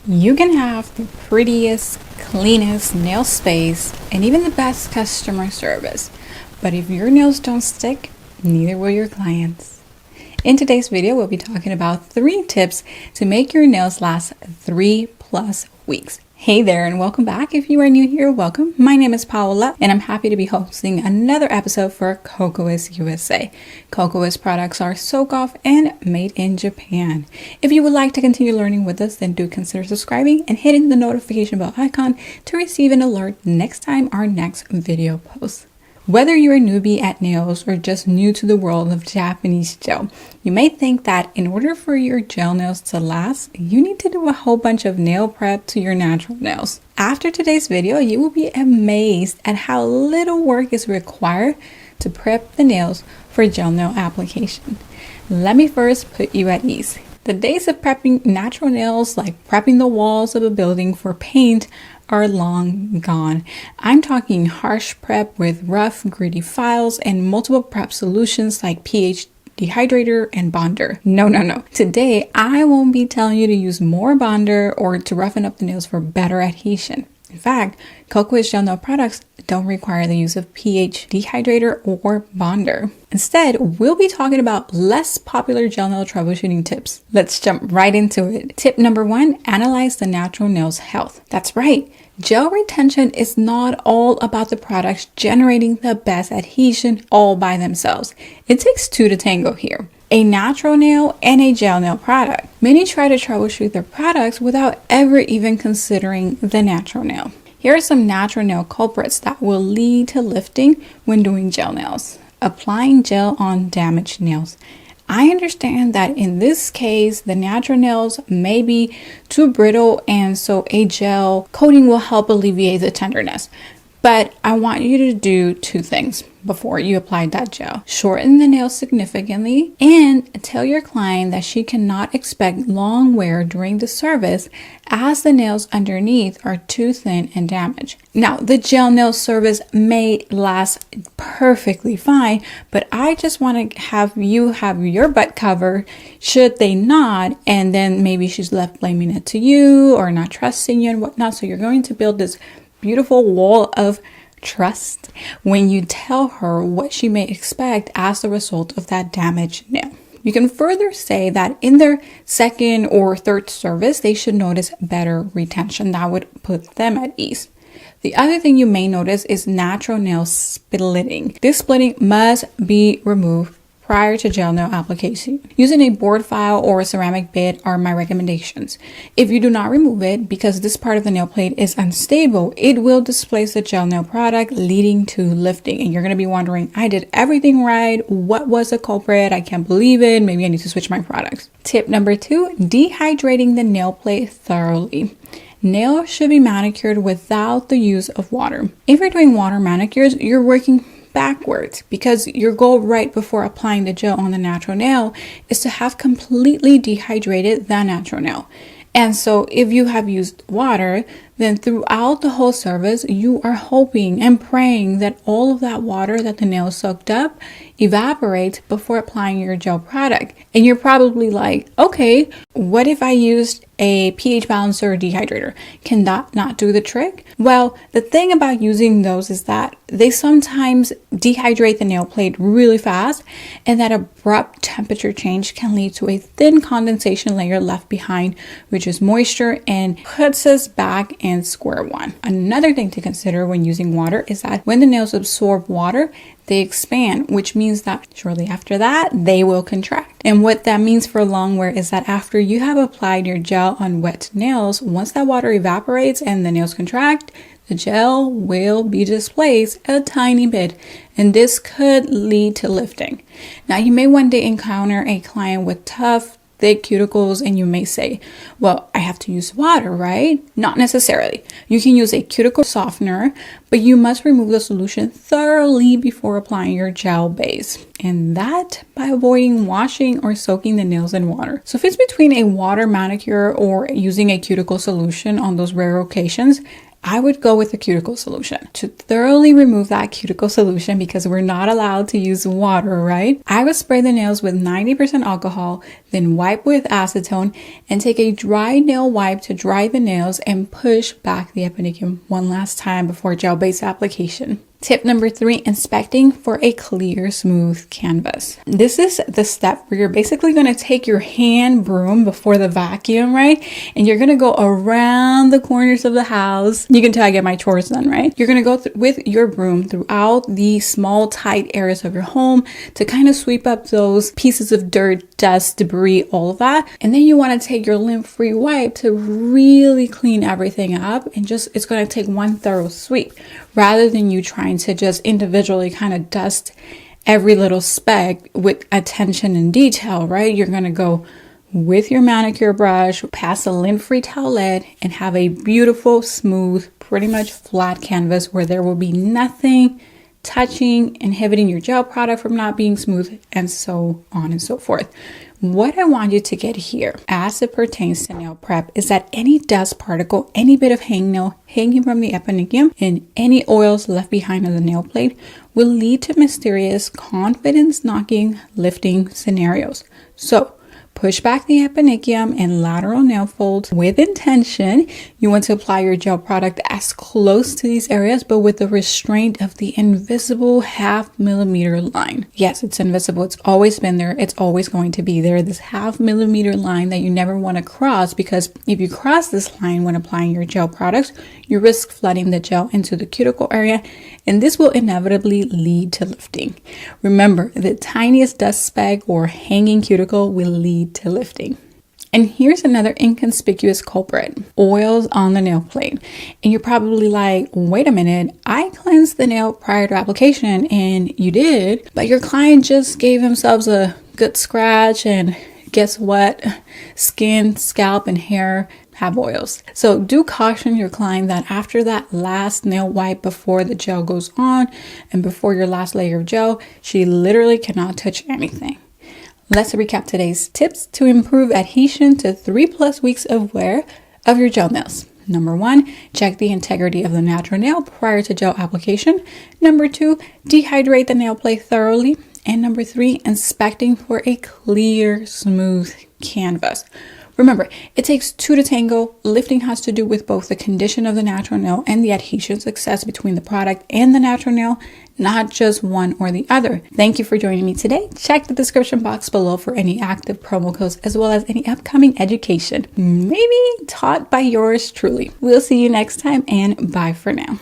You can have the prettiest, cleanest nail space and even the best customer service, but if your nails don't stick, neither will your clients. In today's video, we'll be talking about 3 tips to make your nails last 3+ weeks. Hey there and welcome back. If you are new here, welcome. My name is Paola and I'm happy to be hosting another episode for Cocoas USA. Cocoas products are soak off and made in Japan. If you would like to continue learning with us, then do consider subscribing and hitting the notification bell icon to receive an alert next time our next video posts. Whether you're a newbie at nails or just new to the world of Japanese gel, you may think that in order for your gel nails to last, you need to do a whole bunch of nail prep to your natural nails. After today's video, you will be amazed at how little work is required to prep the nails for gel nail application. Let me first put you at ease. The days of prepping natural nails, like prepping the walls of a building for paint, are long gone. I'm talking harsh prep with rough, gritty files and multiple prep solutions like pH dehydrator and bonder. No. Today, I won't be telling you to use more bonder or to roughen up the nails for better adhesion. In fact, Cocoas gel nail products don't require the use of pH dehydrator or bonder. Instead, we'll be talking about less popular gel nail troubleshooting tips. Let's jump right into it. Tip number 1, analyze the natural nail's health. That's right. Gel retention is not all about the products generating the best adhesion all by themselves. It takes 2 to tango here. A natural nail and a gel nail product. Many try to troubleshoot their products without ever even considering the natural nail. Here are some natural nail culprits that will lead to lifting when doing gel nails. Applying gel on damaged nails. I understand that in this case, the natural nails may be too brittle and so a gel coating will help alleviate the tenderness. But I want you to do 2 things before you apply that gel. Shorten the nail significantly and tell your client that she cannot expect long wear during the service as the nails underneath are too thin and damaged. Now, the gel nail service may last perfectly fine, but I just want to have you have your butt covered should they not, and then maybe she's left blaming it to you or not trusting you and whatnot. So you're going to build this beautiful wall of trust when you tell her what she may expect as a result of that damaged nail. You can further say that in their 2nd or 3rd service, they should notice better retention. That would put them at ease. The other thing you may notice is natural nail splitting. This splitting must be removed prior to gel nail application. Using a board file or a ceramic bit are my recommendations. If you do not remove it because this part of the nail plate is unstable, it will displace the gel nail product, leading to lifting. And you're going to be wondering, I did everything right. What was the culprit? I can't believe it. Maybe I need to switch my products. Tip number 2, dehydrating the nail plate thoroughly. Nails should be manicured without the use of water. If you're doing water manicures, you're working backwards because your goal right before applying the gel on the natural nail is to have completely dehydrated the natural nail. And so if you have used water, then throughout the whole service, you are hoping and praying that all of that water that the nail soaked up evaporates before applying your gel product. And you're probably like, okay, what if I used a pH balancer or dehydrator? Can that not do the trick? Well, the thing about using those is that they sometimes dehydrate the nail plate really fast, and that abrupt temperature change can lead to a thin condensation layer left behind, which is moisture and puts us back in square one. Another thing to consider when using water is that when the nails absorb water, they expand, which means that shortly after that, they will contract. And what that means for long wear is that after you have applied your gel on wet nails, once that water evaporates and the nails contract, the gel will be displaced a tiny bit, and this could lead to lifting. Now, you may one day encounter a client with tough, thick cuticles and you may say, well, I have to use water, right? Not necessarily. You can use a cuticle softener, but you must remove the solution thoroughly before applying your gel base. And that by avoiding washing or soaking the nails in water. So if it's between a water manicure or using a cuticle solution on those rare occasions, I would go with the cuticle solution. To thoroughly remove that cuticle solution, because we're not allowed to use water, right? I would spray the nails with 90% alcohol, then wipe with acetone, and take a dry nail wipe to dry the nails and push back the epinicium one last time before gel-based application. Tip number 3, inspecting for a clear, smooth canvas. This is the step where you're basically going to take your hand broom before the vacuum, right? And you're going to go around the corners of the house. You can tell I get my chores done, right? You're going to go with your broom throughout the small, tight areas of your home to kind of sweep up those pieces of dirt, dust, debris, all of that. And then you want to take your lint-free wipe to really clean everything up, and it's going to take one thorough sweep rather than you trying to just individually kind of dust every little speck with attention and detail, right? You're going to go with your manicure brush, pass a lint-free towelette, and have a beautiful, smooth, pretty much flat canvas where there will be nothing touching, inhibiting your gel product from not being smooth, and so on and so forth. What I want you to get here as it pertains to nail prep is that any dust particle, any bit of hangnail hanging from the epinicium, and any oils left behind on the nail plate will lead to mysterious confidence knocking, lifting scenarios. So push back the epinicium and lateral nail folds with intention. You want to apply your gel product as close to these areas, but with the restraint of the invisible 0.5 millimeter line. Yes, it's invisible. It's always been there. It's always going to be there. This 0.5 millimeter line that you never want to cross, because if you cross this line when applying your gel products, you risk flooding the gel into the cuticle area, and this will inevitably lead to lifting. Remember, the tiniest dust speck or hanging cuticle will lead to lifting. And here's another inconspicuous culprit: oils on the nail plate. And you're probably like, wait a minute, I cleansed the nail prior to application, and you did, but your client just gave themselves a good scratch, and guess what? Skin, scalp, and hair have oils. So do caution your client that after that last nail wipe before the gel goes on and before your last layer of gel, she literally cannot touch anything. Let's recap today's tips to improve adhesion to 3+ weeks of wear of your gel nails. Number 1, check the integrity of the natural nail prior to gel application. Number 2, dehydrate the nail plate thoroughly. And number 3, inspecting for a clear, smooth canvas. Remember, it takes 2 to tango. Lifting has to do with both the condition of the natural nail and the adhesion success between the product and the natural nail, not just one or the other. Thank you for joining me today. Check the description box below for any active promo codes as well as any upcoming education, maybe taught by yours truly. We'll see you next time, and bye for now.